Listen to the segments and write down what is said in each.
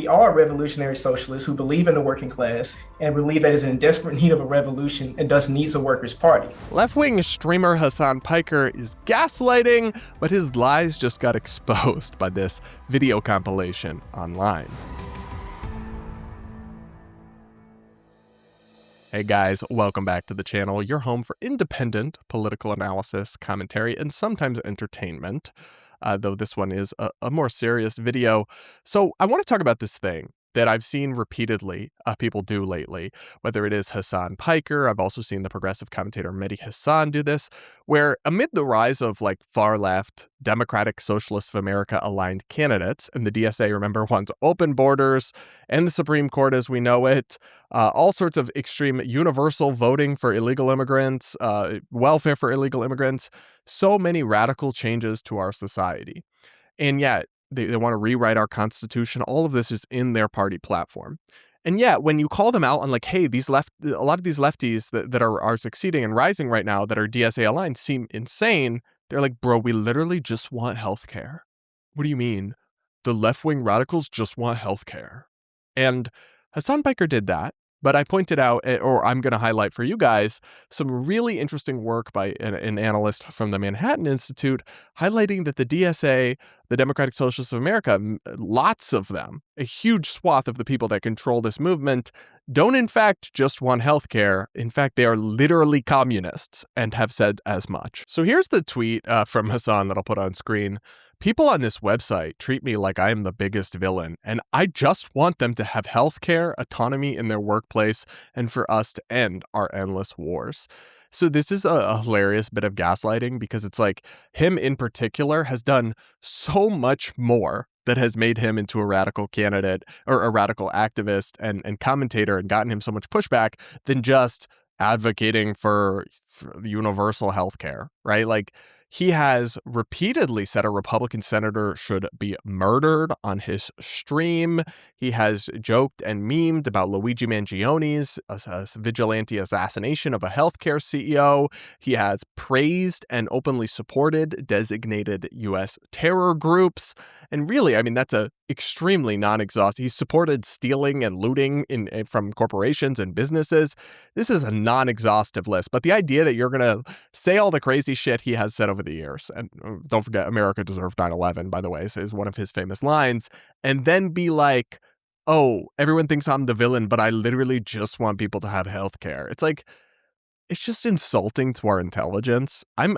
We are revolutionary socialists who believe in the working class and believe that it's in desperate need of a revolution and thus needs a workers' party. Left-wing streamer Hasan Piker is gaslighting, but his lies just got exposed by this video compilation online. Hey guys, welcome back to the channel, your home for independent political analysis, commentary, and sometimes entertainment. Though this one is a more serious video. So I want to talk about this thing that I've seen repeatedly people do lately, whether it is Hasan Piker. I've also seen the progressive commentator Mehdi Hasan do this, where amid the rise of far left Democratic Socialists of America aligned candidates, and the DSA, remember, wants open borders and the Supreme Court as we know it, all sorts of extreme universal voting for illegal immigrants, welfare for illegal immigrants, so many radical changes to our society. And yet, they want to rewrite our Constitution. All of this is in their party platform. And yet, when you call them out on hey, a lot of these lefties that are succeeding and rising right now that are DSA aligned seem insane. They're like, bro, we literally just want healthcare. What do you mean? The left-wing radicals just want healthcare. And Hasan Piker did that. But I pointed out, or I'm going to highlight for you guys, some really interesting work by an analyst from the Manhattan Institute highlighting that the DSA, the Democratic Socialists of America, lots of them, a huge swath of the people that control this movement, don't in fact just want healthcare. In fact, they are literally communists and have said as much. So here's the tweet from Hasan that I'll put on screen. People on this website treat me like I am the biggest villain, and I just want them to have healthcare, autonomy in their workplace, and for us to end our endless wars. So this is a hilarious bit of gaslighting because it's him in particular has done so much more that has made him into a radical candidate or a radical activist and commentator and gotten him so much pushback than just advocating for universal healthcare, right? He has repeatedly said a Republican senator should be murdered on his stream. He has joked and memed about Luigi Mangioni's vigilante assassination of a healthcare CEO. He has praised and openly supported designated U.S. terror groups. And really, I mean, that's a extremely non-exhaustive. He's supported stealing and looting from corporations and businesses. This is a non-exhaustive list. But the idea that you're going to say all the crazy shit he has said over the years, and don't forget, America deserved 9/11, by the way, is one of his famous lines, and then be like, oh, everyone thinks I'm the villain, but I literally just want people to have health care. It's just insulting to our intelligence. I'm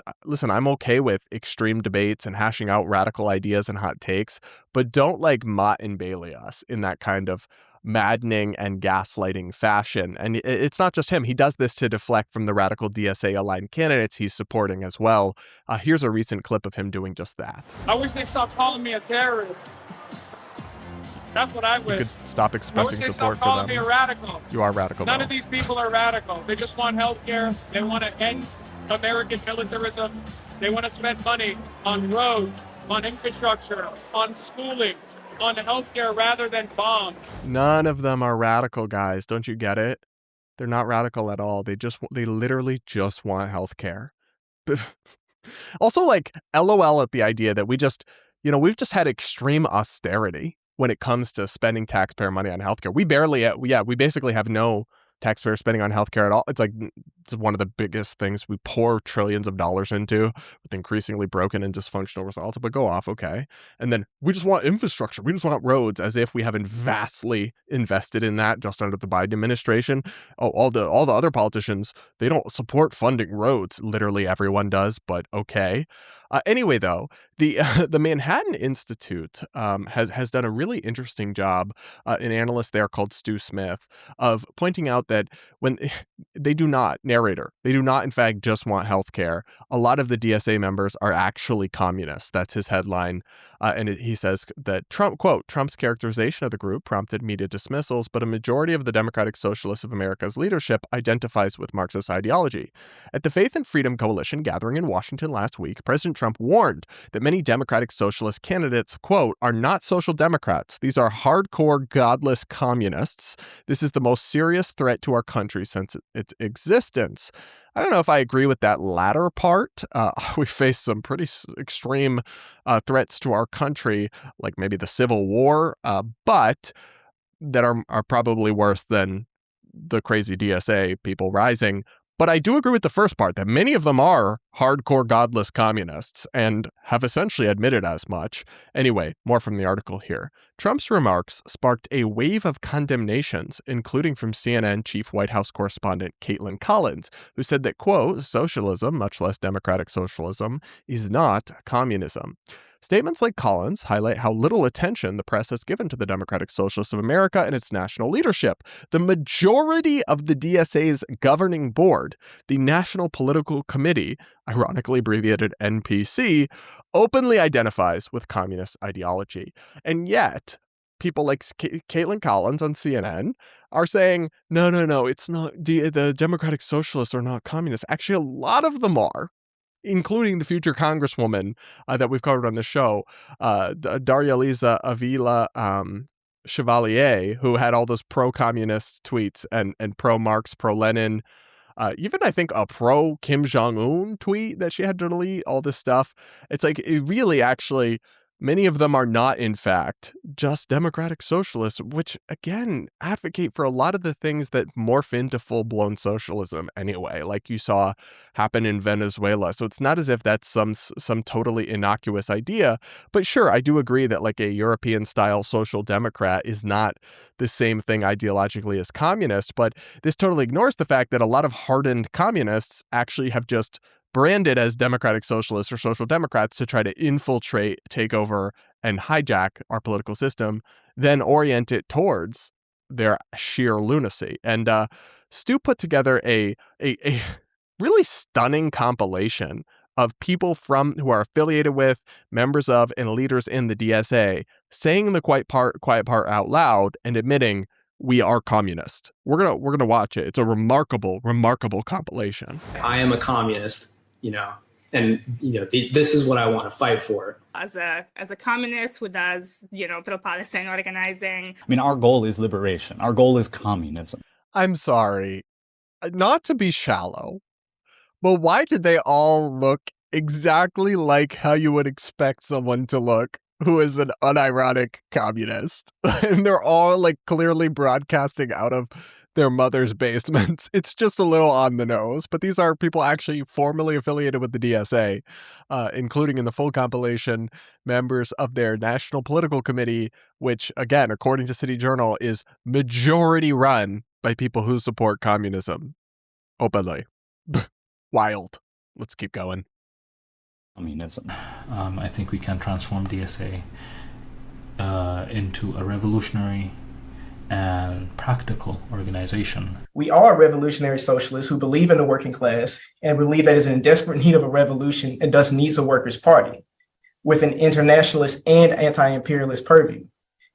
okay with extreme debates and hashing out radical ideas and hot takes, but don't Mott and Bailey us in that kind of maddening and gaslighting fashion. And it's not just him. He does this to deflect from the radical DSA-aligned candidates he's supporting as well. Here's a recent clip of him doing just that. I wish they stopped calling me a terrorist. That's what I wish. You could stop expressing support for them. Calling me a radical. You are radical. None of these people are radical. They just want health care. They want to end American militarism. They want to spend money on roads, on infrastructure, on schooling, on healthcare rather than bombs. None of them are radical, guys. Don't you get it? They're not radical at all. They literally just want healthcare. Also, LOL at the idea that we've just had extreme austerity when it comes to spending taxpayer money on healthcare. We basically have no taxpayer spending on healthcare at all. It's one of the biggest things we pour trillions of dollars into with increasingly broken and dysfunctional results. But go off, okay. And then we just want infrastructure. We just want roads, as if we haven't vastly invested in that just under the Biden administration. Oh, all the other politicians, they don't support funding roads. Literally everyone does, but okay. Anyway, though, the Manhattan Institute has done a really interesting job, an analyst there called Stu Smith, of pointing out that when they do not in fact just want healthcare. A lot of the DSA members are actually communists. That's his headline. And he says that Trump's characterization of the group prompted media dismissals, but a majority of the Democratic Socialists of America's leadership identifies with Marxist ideology. At the Faith and Freedom Coalition gathering in Washington last week, President Trump warned that many Democratic Socialist candidates, quote, are not social democrats. These are hardcore, godless communists. This is the most serious threat to our country since its existence. I don't know if I agree with that latter part. We face some pretty extreme threats to our country, like maybe the Civil War, but that are probably worse than the crazy DSA people rising. But I do agree with the first part, that many of them are hardcore godless communists and have essentially admitted as much. Anyway, more from the article here. Trump's remarks sparked a wave of condemnations, including from CNN chief White House correspondent Caitlin Collins, who said that, quote, socialism, much less democratic socialism, is not communism. Statements like Collins highlight how little attention the press has given to the Democratic Socialists of America and its national leadership. The majority of the DSA's governing board, the National Political Committee, ironically abbreviated NPC, openly identifies with communist ideology. And yet, people like Caitlin Collins on CNN are saying, no, it's not, the Democratic Socialists are not communists. Actually, a lot of them are, including the future congresswoman that we've covered on the show, Daria Liza Avila Chevalier, who had all those pro-communist tweets and pro-Marx, pro-Lenin, even I think a pro-Kim Jong-un tweet that she had to delete, all this stuff. It's like, it really actually, many of them are not, in fact, just democratic socialists, which, again, advocate for a lot of the things that morph into full-blown socialism anyway, like you saw happen in Venezuela. So it's not as if that's some totally innocuous idea. But sure, I do agree that like a European-style social democrat is not the same thing ideologically as communist, but this totally ignores the fact that a lot of hardened communists actually have just branded as democratic socialists or social democrats to try to infiltrate, take over, and hijack our political system, then orient it towards their sheer lunacy. And Stu put together a really stunning compilation of people who are affiliated with, members of, and leaders in the DSA saying the quiet part out loud and admitting we are communist. We're gonna watch it. It's a remarkable compilation. I am a communist. This is what I want to fight for. As a communist who does, pro-Palestine organizing. I mean, our goal is liberation. Our goal is communism. I'm sorry, not to be shallow, but why did they all look exactly like how you would expect someone to look who is an unironic communist? And they're all like clearly broadcasting out of their mother's basements. It's just a little on the nose, but these are people actually formally affiliated with the DSA, including in the full compilation, members of their National Political Committee, which, again, according to City Journal, is majority run by people who support communism openly. Wild. Let's keep going. Communism. I think we can transform DSA into a revolutionary and practical organization. We are revolutionary socialists who believe in the working class and believe that it is in desperate need of a revolution and thus needs a workers' party with an internationalist and anti-imperialist purview.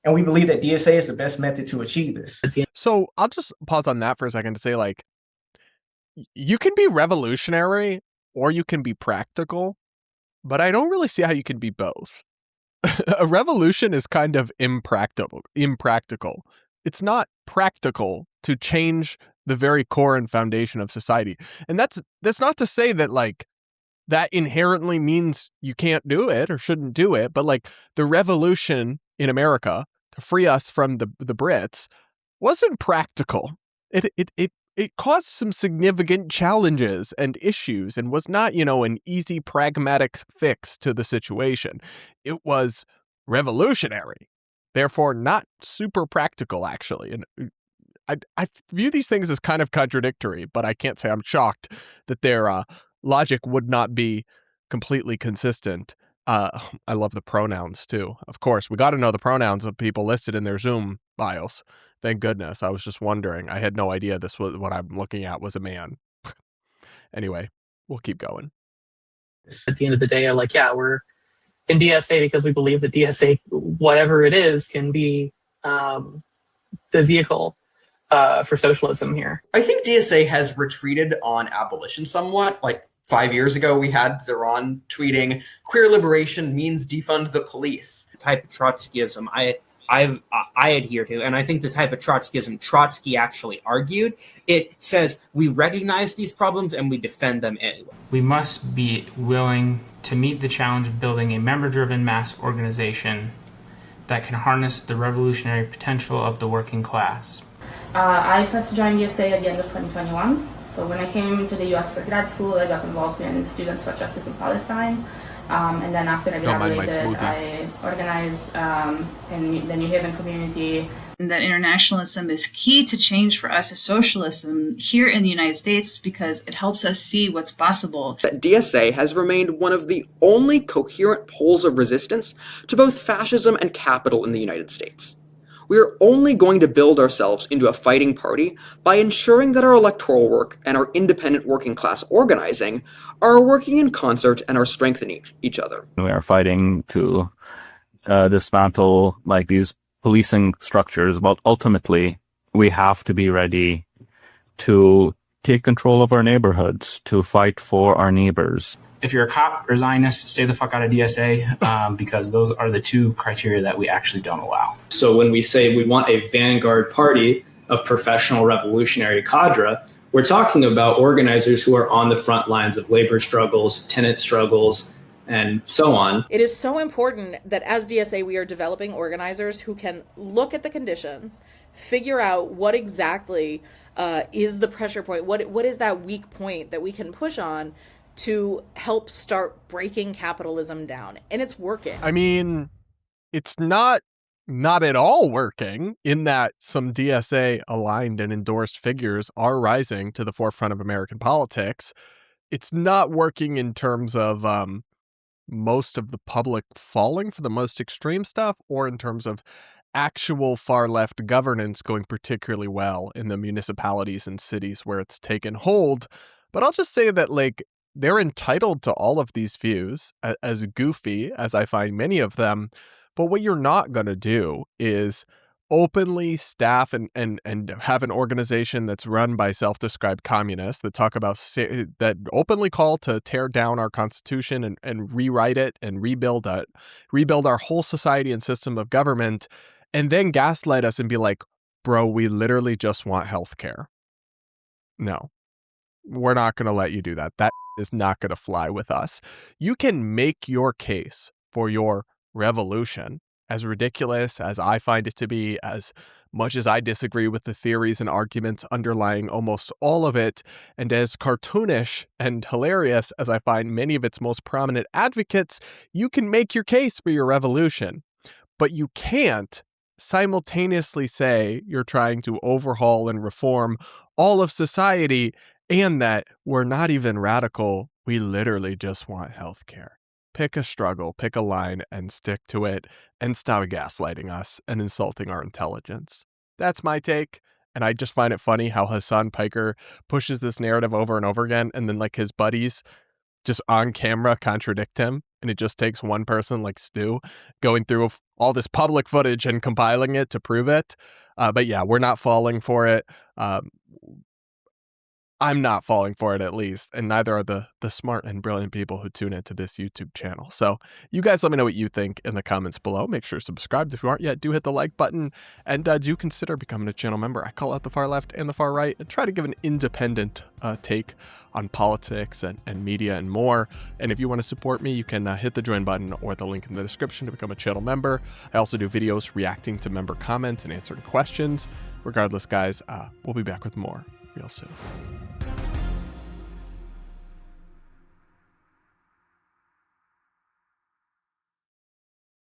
And we believe that DSA is the best method to achieve this. So I'll just pause on that for a second to say, like, you can be revolutionary or you can be practical, but I don't really see how you can be both. A revolution is kind of impractical. It's not practical to change the very core and foundation of society. And that's not to say that like that inherently means you can't do it or shouldn't do it, but like the revolution in America to free us from the Brits wasn't practical. It caused some significant challenges and issues and was not, an easy pragmatic fix to the situation. It was revolutionary. Therefore, not super practical, actually. And I view these things as kind of contradictory, but I can't say I'm shocked that their logic would not be completely consistent. I love the pronouns, too. Of course, we got to know the pronouns of people listed in their Zoom bios. Thank goodness. I was just wondering. I had no idea this was what I'm looking at was a man. Anyway, we'll keep going. At the end of the day, we're in DSA because we believe that DSA, whatever it is, can be the vehicle for socialism here. I think DSA has retreated on abolition somewhat. Like, 5 years ago, we had Zeron tweeting, "Queer liberation means defund the police." The type of Trotskyism I adhere to, and I think the type of Trotskyism Trotsky actually argued, it says we recognize these problems and we defend them anyway. We must be willing to meet the challenge of building a member-driven mass organization that can harness the revolutionary potential of the working class. I first joined ESA at the end of 2021. So when I came to the US for grad school, I got involved in Students for Justice in Palestine. And then after I graduated, I organized in the New Haven community. And that internationalism is key to change for us as socialism here in the United States because it helps us see what's possible. That DSA has remained one of the only coherent poles of resistance to both fascism and capital in the United States. We are only going to build ourselves into a fighting party by ensuring that our electoral work and our independent working class organizing are working in concert and are strengthening each other. We are fighting to dismantle like these policing structures, but ultimately we have to be ready to take control of our neighborhoods, to fight for our neighbors. If you're a cop or Zionist, stay the fuck out of DSA because those are the two criteria that we actually don't allow. So when we say we want a vanguard party of professional revolutionary cadre, we're talking about organizers who are on the front lines of labor struggles, tenant struggles, and so on. It is so important that as DSA we are developing organizers who can look at the conditions, figure out what exactly is the pressure point, what is that weak point that we can push on to help start breaking capitalism down. And it's working. I mean, it's not at all working in that some DSA aligned and endorsed figures are rising to the forefront of American politics. It's not working in terms of most of the public falling for the most extreme stuff, or in terms of actual far left governance going particularly well in the municipalities and cities where it's taken hold. But I'll just say that, like, they're entitled to all of these views, as goofy as I find many of them. But what you're not going to do is openly staff and have an organization that's run by self-described communists that talk about that openly call to tear down our Constitution and rewrite it and rebuild our whole society and system of government, and then gaslight us and be like, bro, we literally just want healthcare. No, we're not going to let you do that. That is not going to fly with us. You can make your case for your revolution, as ridiculous as I find it to be, as much as I disagree with the theories and arguments underlying almost all of it, and as cartoonish and hilarious as I find many of its most prominent advocates. You can make your case for your revolution, but you can't simultaneously say you're trying to overhaul and reform all of society and that we're not even radical. We literally just want healthcare. Pick a struggle, pick a line, and stick to it, and stop gaslighting us and insulting our intelligence. That's my take, and I just find it funny how Hasan Piker pushes this narrative over and over again, and then like his buddies just on camera contradict him, and it just takes one person like Stu going through all this public footage and compiling it to prove it. But yeah, we're not falling for it. I'm not falling for it, at least, and neither are the smart and brilliant people who tune into this YouTube channel. So you guys let me know what you think in the comments below. Make sure to subscribe if you aren't yet. Do hit the like button, and do consider becoming a channel member. I call out the far left and the far right and try to give an independent take on politics and media and more. And if you want to support me, you can hit the join button or the link in the description to become a channel member. I also do videos reacting to member comments and answering questions. Regardless, guys, we'll be back with more real soon.